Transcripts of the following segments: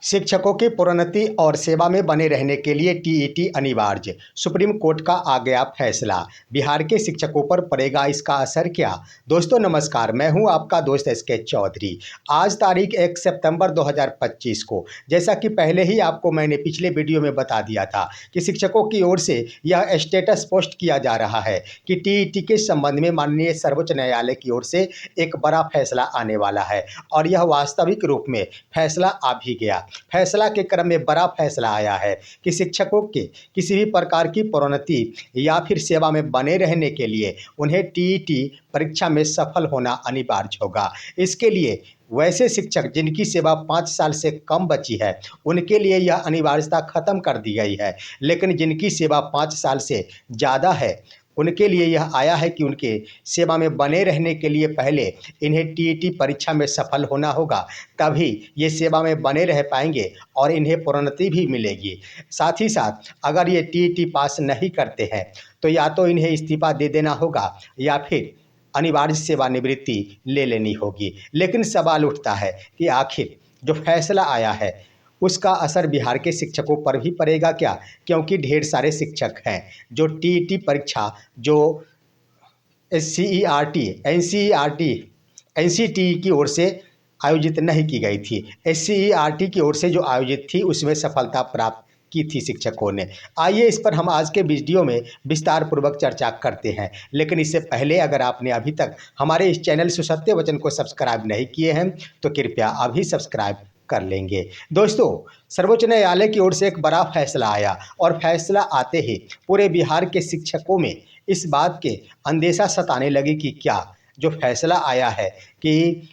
शिक्षकों की प्रोन्नति और सेवा में बने रहने के लिए टीईटी अनिवार्य। सुप्रीम कोर्ट का आ गया फैसला। बिहार के शिक्षकों पर पड़ेगा इसका असर क्या? दोस्तों नमस्कार, मैं हूं आपका दोस्त एसके चौधरी। आज तारीख 1 सितंबर 2025 को, जैसा कि पहले ही आपको मैंने पिछले वीडियो में बता दिया था कि शिक्षकों की ओर से यह स्टेटस पोस्ट किया जा रहा है कि टीईटी के संबंध में माननीय सर्वोच्च न्यायालय की ओर से एक बड़ा फैसला आने वाला है और यह वास्तविक रूप में फैसला आ भी गया। फैसला के क्रम में बड़ा फैसला आया है कि शिक्षकों के किसी भी प्रकार की प्रोन्नति या फिर सेवा में बने रहने के लिए उन्हें टीईटी परीक्षा में सफल होना अनिवार्य होगा। इसके लिए वैसे शिक्षक जिनकी सेवा 5 साल से कम बची है उनके लिए यह अनिवार्यता खत्म कर दी गई है, लेकिन जिनकी सेवा 5 साल से ज़्यादा है उनके लिए यह आया है कि उनके सेवा में बने रहने के लिए पहले इन्हें टीईटी परीक्षा में सफल होना होगा, तभी ये सेवा में बने रह पाएंगे और इन्हें प्रोन्नति भी मिलेगी। साथ ही साथ अगर ये टीईटी पास नहीं करते हैं तो या तो इन्हें इस्तीफा दे देना होगा या फिर अनिवार्य सेवानिवृत्ति ले लेनी होगी। लेकिन सवाल उठता है कि आखिर जो फैसला आया है उसका असर बिहार के शिक्षकों पर भी पड़ेगा क्या? क्योंकि ढेर सारे शिक्षक हैं जो टीईटी परीक्षा जो एससीईआरटी एनसीटीई की ओर से आयोजित नहीं की गई थी, एससीईआरटी की ओर से जो आयोजित थी उसमें सफलता प्राप्त की थी शिक्षकों ने। आइए इस पर हम आज के वीडियो में विस्तार पूर्वक चर्चा करते हैं, लेकिन इससे पहले अगर आपने अभी तक हमारे इस चैनल सुसत्य वचन को सब्सक्राइब नहीं किए हैं तो कृपया अभी सब्सक्राइब कर लेंगे। दोस्तों, सर्वोच्च न्यायालय की ओर से एक बड़ा फैसला आया और फैसला आते ही पूरे बिहार के शिक्षकों में इस बात के अंदेशा सताने लगी कि क्या जो फैसला आया है कि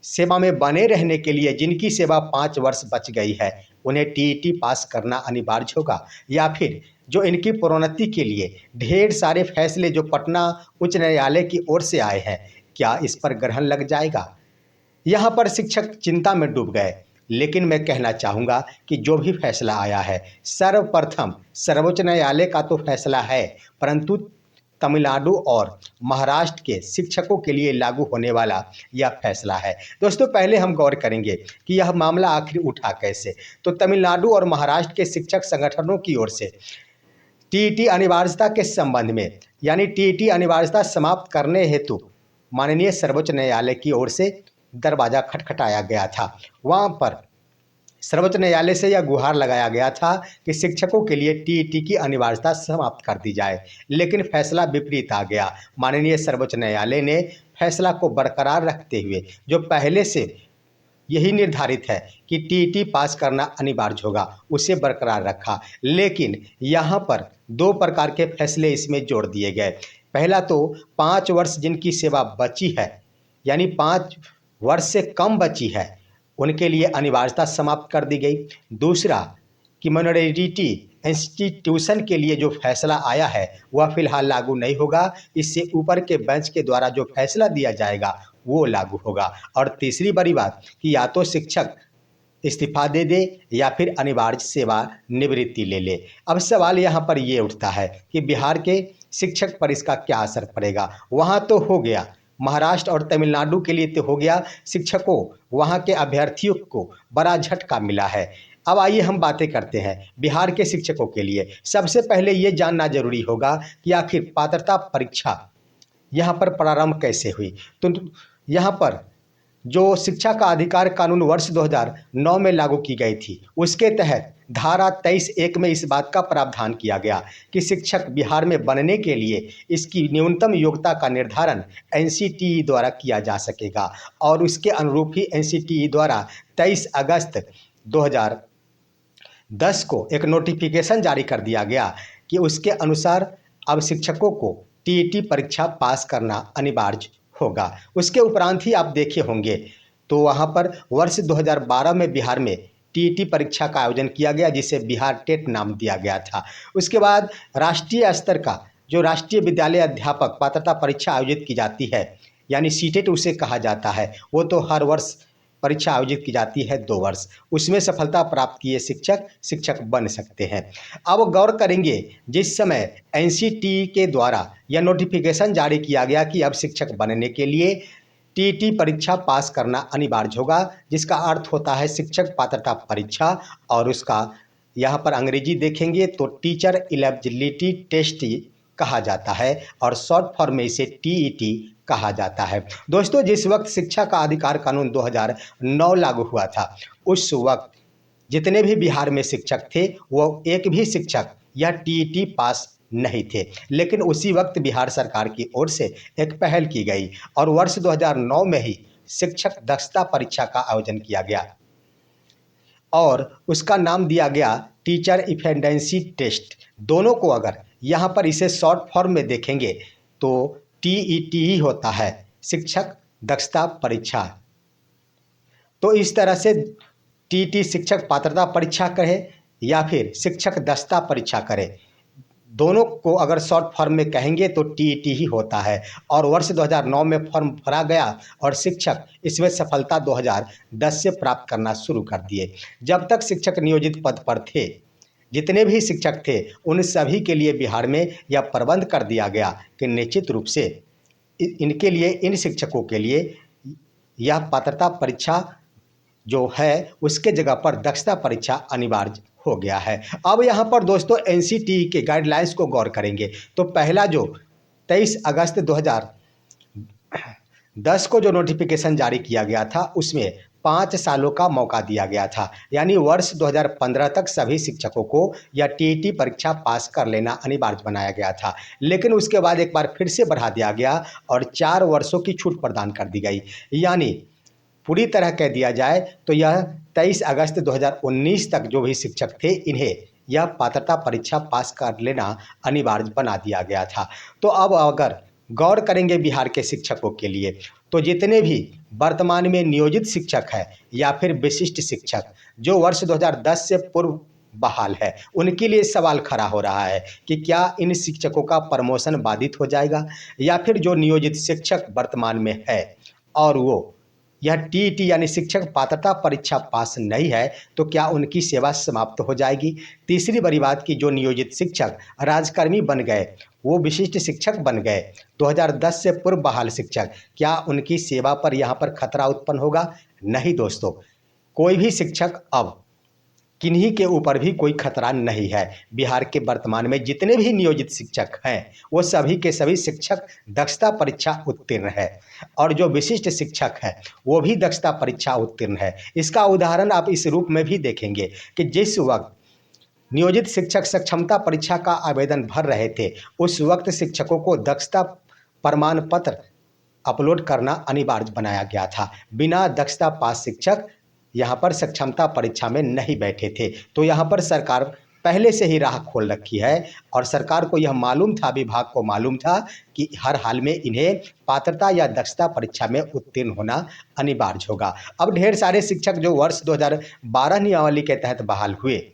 सेवा में बने रहने के लिए जिनकी सेवा 5 वर्ष बच गई है उन्हें टीईटी पास करना अनिवार्य होगा, या फिर जो इनकी प्रोन्नति के लिए ढेर सारे फैसले जो पटना उच्च न्यायालय की ओर से आए हैं क्या इस पर ग्रहण लग जाएगा। यहाँ पर शिक्षक चिंता में डूब गए। लेकिन मैं कहना चाहूँगा कि जो भी फैसला आया है सर्वप्रथम सर्वोच्च न्यायालय का तो फैसला है, परंतु तमिलनाडु और महाराष्ट्र के शिक्षकों के लिए लागू होने वाला यह फैसला है। दोस्तों, पहले हम गौर करेंगे कि यह मामला आखिर उठा कैसे। तो तमिलनाडु और महाराष्ट्र के शिक्षक संगठनों की ओर से टीईटी अनिवार्यता के संबंध में यानी टीईटी अनिवार्यता समाप्त करने हेतु माननीय सर्वोच्च न्यायालय की ओर से दरवाज़ा खटखटाया गया था। वहाँ पर सर्वोच्च न्यायालय से यह गुहार लगाया गया था कि शिक्षकों के लिए टीईटी की अनिवार्यता समाप्त कर दी जाए, लेकिन फैसला विपरीत आ गया। माननीय सर्वोच्च न्यायालय ने फैसला को बरकरार रखते हुए जो पहले से यही निर्धारित है कि टीईटी पास करना अनिवार्य होगा उसे बरकरार रखा, लेकिन यहाँ पर 2 प्रकार के फैसले इसमें जोड़ दिए गए। पहला तो 5 वर्ष जिनकी सेवा बची है यानी 5 वर्ष से कम बची है उनके लिए अनिवार्यता समाप्त कर दी गई। दूसरा कि माइनॉरिटी इंस्टीट्यूशन के लिए जो फैसला आया है वह फिलहाल लागू नहीं होगा, इससे ऊपर के बेंच के द्वारा जो फैसला दिया जाएगा वो लागू होगा। और तीसरी बड़ी बात कि या तो शिक्षक इस्तीफा दे दे या फिर अनिवार्य सेवा निवृत्ति ले ले। अब सवाल यहाँ पर ये उठता है कि बिहार के शिक्षक पर इसका क्या असर पड़ेगा। वहाँ तो हो गया, महाराष्ट्र और तमिलनाडु के लिए तो हो गया, शिक्षकों वहाँ के अभ्यर्थियों को बड़ा झटका मिला है। अब आइए हम बातें करते हैं बिहार के शिक्षकों के लिए। सबसे पहले ये जानना जरूरी होगा कि आखिर पात्रता परीक्षा यहाँ पर प्रारंभ कैसे हुई। तो यहाँ पर जो शिक्षा का अधिकार कानून वर्ष 2009 में लागू की गई थी उसके तहत धारा 23(1) में इस बात का प्रावधान किया गया कि शिक्षक बिहार में बनने के लिए इसकी न्यूनतम योग्यता का निर्धारण एनसीटीई द्वारा किया जा सकेगा और उसके अनुरूप ही एनसीटीई द्वारा 23 अगस्त 2010 को एक नोटिफिकेशन जारी कर दिया गया कि उसके अनुसार अब शिक्षकों को टीईटी परीक्षा पास करना अनिवार्य होगा। उसके उपरांत ही आप देखे होंगे तो वहाँ पर वर्ष 2012 में बिहार में टीईटी परीक्षा का आयोजन किया गया जिसे बिहार टेट नाम दिया गया था। उसके बाद राष्ट्रीय स्तर का जो राष्ट्रीय विद्यालय अध्यापक पात्रता परीक्षा आयोजित की जाती है यानी सीटेट उसे कहा जाता है, वो तो हर वर्ष परीक्षा आयोजित की जाती है 2 वर्ष। उसमें सफलता प्राप्त किए शिक्षक बन सकते हैं। अब गौर करेंगे जिस समय एनसीटीई के द्वारा यह नोटिफिकेशन जारी किया गया कि अब शिक्षक बनने के लिए टीईटी परीक्षा पास करना अनिवार्य होगा, जिसका अर्थ होता है शिक्षक पात्रता परीक्षा, और उसका यहाँ पर अंग्रेजी देखेंगे तो टीचर एलिजिबिलिटी टेस्ट कहा जाता है, और शॉर्ट फॉर्म में इसे टीईटी कहा जाता है। दोस्तों, जिस वक्त शिक्षा का अधिकार कानून 2009 लागू हुआ था, उस वक्त जितने भी बिहार में शिक्षक थे वो एक भी शिक्षक या टीईटी पास नहीं थे, लेकिन उसी वक्त बिहार सरकार की ओर से एक पहल की गई और वर्ष 2009 में ही शिक्षक दक्षता परीक्षा का आयोजन किया गया और उसका नाम दिया गया टीचर इफिशिएंसी टेस्ट। दोनों को अगर यहाँ पर इसे शॉर्ट फॉर्म में देखेंगे तो टीईटी ही होता है, शिक्षक दक्षता परीक्षा। तो इस तरह से टीईटी शिक्षक पात्रता परीक्षा कहे या फिर शिक्षक दक्षता परीक्षा करे, दोनों को अगर शॉर्ट फॉर्म में कहेंगे तो टीईटी ही होता है। और वर्ष 2009 में फॉर्म भरा गया और शिक्षक इसमें सफलता 2010 से प्राप्त करना शुरू कर दिए। जब तक शिक्षक नियोजित पद पर थे, जितने भी शिक्षक थे उन सभी के लिए बिहार में यह प्रबंध कर दिया गया कि निश्चित रूप से इनके लिए, इन शिक्षकों के लिए यह पात्रता परीक्षा जो है उसके जगह पर दक्षता परीक्षा अनिवार्य हो गया है। अब यहाँ पर दोस्तों एनसीटीई के गाइडलाइंस को गौर करेंगे तो पहला जो 23 अगस्त 2010 को जो नोटिफिकेशन जारी किया गया था उसमें 5 सालों का मौका दिया गया था, यानी वर्ष 2015 तक सभी शिक्षकों को या टीईटी परीक्षा पास कर लेना अनिवार्य बनाया गया था। लेकिन उसके बाद एक बार फिर से बढ़ा दिया गया और 4 वर्षों की छूट प्रदान कर दी गई, यानी पूरी तरह कह दिया जाए तो यह 23 अगस्त 2019 तक जो भी शिक्षक थे इन्हें यह पात्रता परीक्षा पास कर लेना अनिवार्य बना दिया गया था। तो अब अगर गौर करेंगे बिहार के शिक्षकों के लिए तो जितने भी वर्तमान में नियोजित शिक्षक हैं या फिर विशिष्ट शिक्षक जो वर्ष 2010 से पूर्व बहाल है, उनके लिए सवाल खड़ा हो रहा है कि क्या इन शिक्षकों का प्रमोशन बाधित हो जाएगा, या फिर जो नियोजित शिक्षक वर्तमान में है और वो यह टीईटी यानी शिक्षक पात्रता परीक्षा पास नहीं है तो क्या उनकी सेवा समाप्त हो जाएगी। तीसरी बड़ी बात कि जो नियोजित शिक्षक राजकर्मी बन गए, वो विशिष्ट शिक्षक बन गए, 2010 से पूर्व बहाल शिक्षक, क्या उनकी सेवा पर यहाँ पर खतरा उत्पन्न होगा? नहीं दोस्तों, कोई भी शिक्षक अब किन्हीं के ऊपर भी कोई खतरा नहीं है। बिहार के वर्तमान में जितने भी नियोजित शिक्षक हैं वो सभी के सभी शिक्षक दक्षता परीक्षा उत्तीर्ण है, और जो विशिष्ट शिक्षक है वो भी दक्षता परीक्षा उत्तीर्ण है। इसका उदाहरण आप इस रूप में भी देखेंगे कि जिस वक्त नियोजित शिक्षक सक्षमता परीक्षा का आवेदन भर रहे थे उस वक्त शिक्षकों को दक्षता प्रमाण पत्र अपलोड करना अनिवार्य बनाया गया था। बिना दक्षता पास शिक्षक यहाँ पर सक्षमता परीक्षा में नहीं बैठे थे। तो यहाँ पर सरकार पहले से ही राह खोल रखी है और सरकार को यह मालूम था, विभाग को मालूम था कि हर हाल में इन्हें पात्रता या दक्षता परीक्षा में उत्तीर्ण होना अनिवार्य होगा। अब ढेर सारे शिक्षक जो वर्ष 2012 नियमावली के तहत बहाल हुए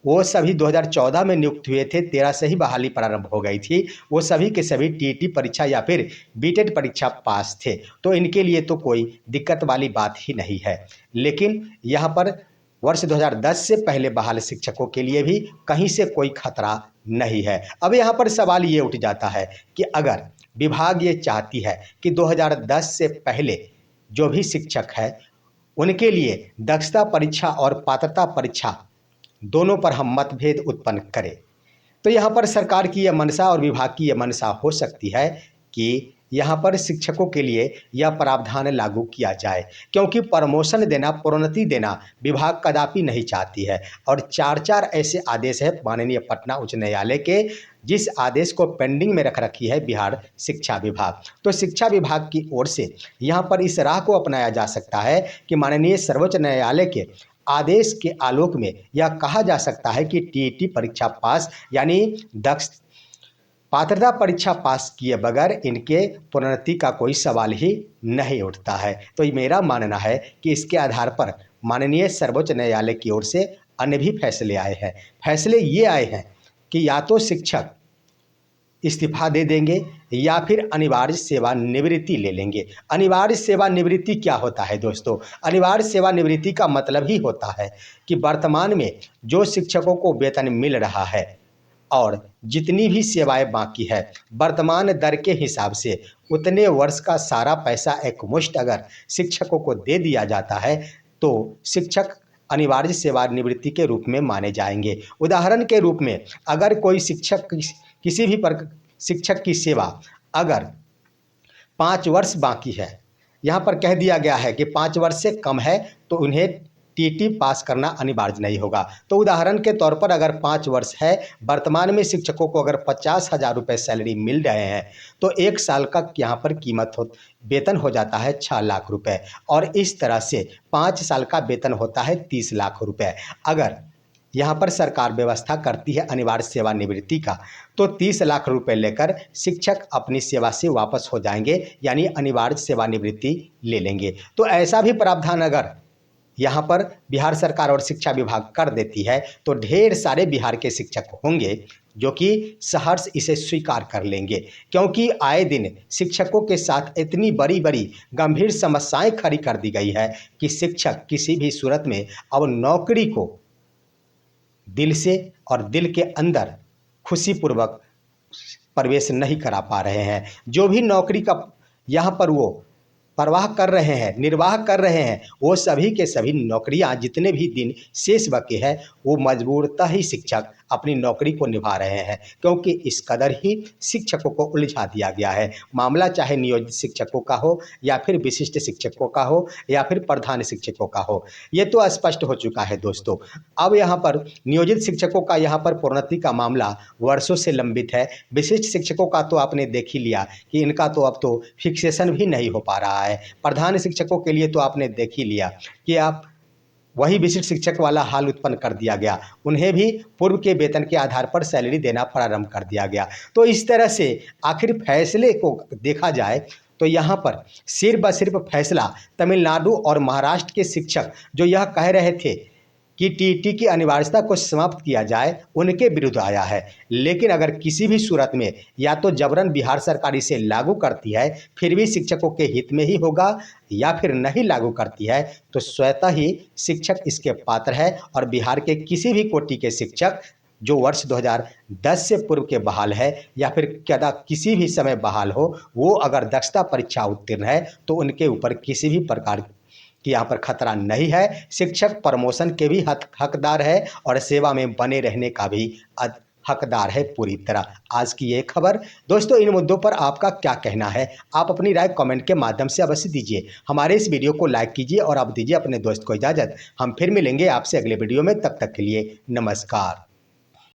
वो सभी 2014 में नियुक्त हुए थे, 13 से ही बहाली प्रारंभ हो गई थी, वो सभी के सभी टीईटी परीक्षा या फिर बीटेट परीक्षा पास थे। तो इनके लिए तो कोई दिक्कत वाली बात ही नहीं है। लेकिन यहाँ पर वर्ष 2010 से पहले बहाल शिक्षकों के लिए भी कहीं से कोई खतरा नहीं है। अब यहाँ पर सवाल ये उठ जाता है कि अगर विभाग ये चाहती है कि 2010 से पहले जो भी शिक्षक है उनके लिए दक्षता परीक्षा और पात्रता परीक्षा दोनों पर हम मतभेद उत्पन्न करें, तो यहाँ पर सरकार की यह मंशा और विभाग की यह मंशा हो सकती है कि यहाँ पर शिक्षकों के लिए यह प्रावधान लागू किया जाए, क्योंकि प्रमोशन देना, प्रोन्नति देना विभाग कदापि नहीं चाहती है। और 4 ऐसे आदेश है माननीय पटना उच्च न्यायालय के, जिस आदेश को पेंडिंग में रख रखी है बिहार शिक्षा विभाग। तो शिक्षा विभाग की ओर से यहाँ पर इस राह को अपनाया जा सकता है कि माननीय सर्वोच्च न्यायालय के आदेश के आलोक में यह कहा जा सकता है कि टीईटी परीक्षा पास यानी दक्ष पात्रता परीक्षा पास किए बगैर इनके प्रोन्नति का कोई सवाल ही नहीं उठता है। तो ये मेरा मानना है कि इसके आधार पर माननीय सर्वोच्च न्यायालय की ओर से अन्य भी फैसले आए हैं। फैसले ये आए हैं कि या तो शिक्षक इस्तीफा दे देंगे या फिर अनिवार्य सेवानिवृत्ति ले लेंगे। अनिवार्य सेवानिवृत्ति क्या होता है दोस्तों? अनिवार्य सेवानिवृत्ति का मतलब ही होता है कि वर्तमान में जो शिक्षकों को वेतन मिल रहा है और जितनी भी सेवाएं बाकी है वर्तमान दर के हिसाब से उतने वर्ष का सारा पैसा एकमुश्त अगर शिक्षकों को दे दिया जाता है तो शिक्षक अनिवार्य सेवानिवृत्ति के रूप में माने जाएंगे। उदाहरण के रूप में अगर कोई शिक्षक किसी भी शिक्षक की सेवा अगर 5 वर्ष बाकी है, यहाँ पर कह दिया गया है कि 5 वर्ष से कम है तो उन्हें टीटी पास करना अनिवार्य नहीं होगा। तो उदाहरण के तौर पर अगर 5 वर्ष है, वर्तमान में शिक्षकों को अगर 50,000 रुपये सैलरी मिल रहे हैं तो 1 साल का यहाँ पर वेतन हो जाता है 6 लाख रुपए और इस तरह से 5 साल का वेतन होता है 30 लाख रुपए। अगर यहाँ पर सरकार व्यवस्था करती है अनिवार्य सेवानिवृत्ति का तो 30 लाख रुपए लेकर शिक्षक अपनी सेवा से वापस हो जाएंगे, यानी अनिवार्य सेवानिवृत्ति ले लेंगे। तो ऐसा भी प्रावधान अगर यहाँ पर बिहार सरकार और शिक्षा विभाग कर देती है तो ढेर सारे बिहार के शिक्षक होंगे जो कि सहर्ष इसे स्वीकार कर लेंगे, क्योंकि आए दिन शिक्षकों के साथ इतनी बड़ी बड़ी गंभीर समस्याएं खड़ी कर दी गई है कि शिक्षक किसी भी सूरत में अब नौकरी को दिल से और दिल के अंदर खुशीपूर्वक प्रवेश नहीं करा पा रहे हैं। जो भी नौकरी का यहाँ पर वो परवाह कर रहे हैं, निर्वाह कर रहे हैं, वो सभी के सभी नौकरियां जितने भी दिन शेष बचे हैं वो मजबूरता ही शिक्षक अपनी नौकरी को निभा रहे हैं, क्योंकि इस कदर ही शिक्षकों को उलझा दिया गया है। मामला चाहे नियोजित शिक्षकों का हो या फिर विशिष्ट शिक्षकों का हो या फिर प्रधान शिक्षकों का हो, ये तो स्पष्ट हो चुका है दोस्तों। अब यहाँ पर नियोजित शिक्षकों का यहाँ पर प्रोन्नति का मामला वर्षों से लंबित है। विशिष्ट शिक्षकों का तो आपने देख ही लिया कि इनका तो अब तो फिक्सेशन भी नहीं हो पा रहा है। प्रधान शिक्षकों के लिए तो आपने देख ही लिया कि आप वही विशिष्ट शिक्षक वाला हाल उत्पन्न कर दिया गया, उन्हें भी पूर्व के वेतन के आधार पर सैलरी देना प्रारंभ कर दिया गया। तो इस तरह से आखिर फैसले को देखा जाए तो यहाँ पर सिर्फ व सिर्फ फैसला तमिलनाडु और महाराष्ट्र के शिक्षक जो यह कह रहे थे कि टीटी की अनिवार्यता को समाप्त किया जाए उनके विरुद्ध आया है। लेकिन अगर किसी भी सूरत में या तो जबरन बिहार सरकार इसे लागू करती है फिर भी शिक्षकों के हित में ही होगा, या फिर नहीं लागू करती है तो स्वतः ही शिक्षक इसके पात्र है और बिहार के किसी भी कोटि के शिक्षक जो वर्ष 2010 से पूर्व के बहाल है या फिर कदा किसी भी समय बहाल हो, वो अगर दक्षता परीक्षा उत्तीर्ण है तो उनके ऊपर किसी भी प्रकार कि यहाँ पर खतरा नहीं है। शिक्षक प्रमोशन के भी हकदार है और सेवा में बने रहने का भी हकदार है पूरी तरह। आज की ये खबर दोस्तों, इन मुद्दों पर आपका क्या कहना है? आप अपनी राय कमेंट के माध्यम से अवश्य दीजिए। हमारे इस वीडियो को लाइक कीजिए और आप दीजिए अपने दोस्त को इजाज़त। हम फिर मिलेंगे आपसे अगले वीडियो में, तब तक के लिए नमस्कार।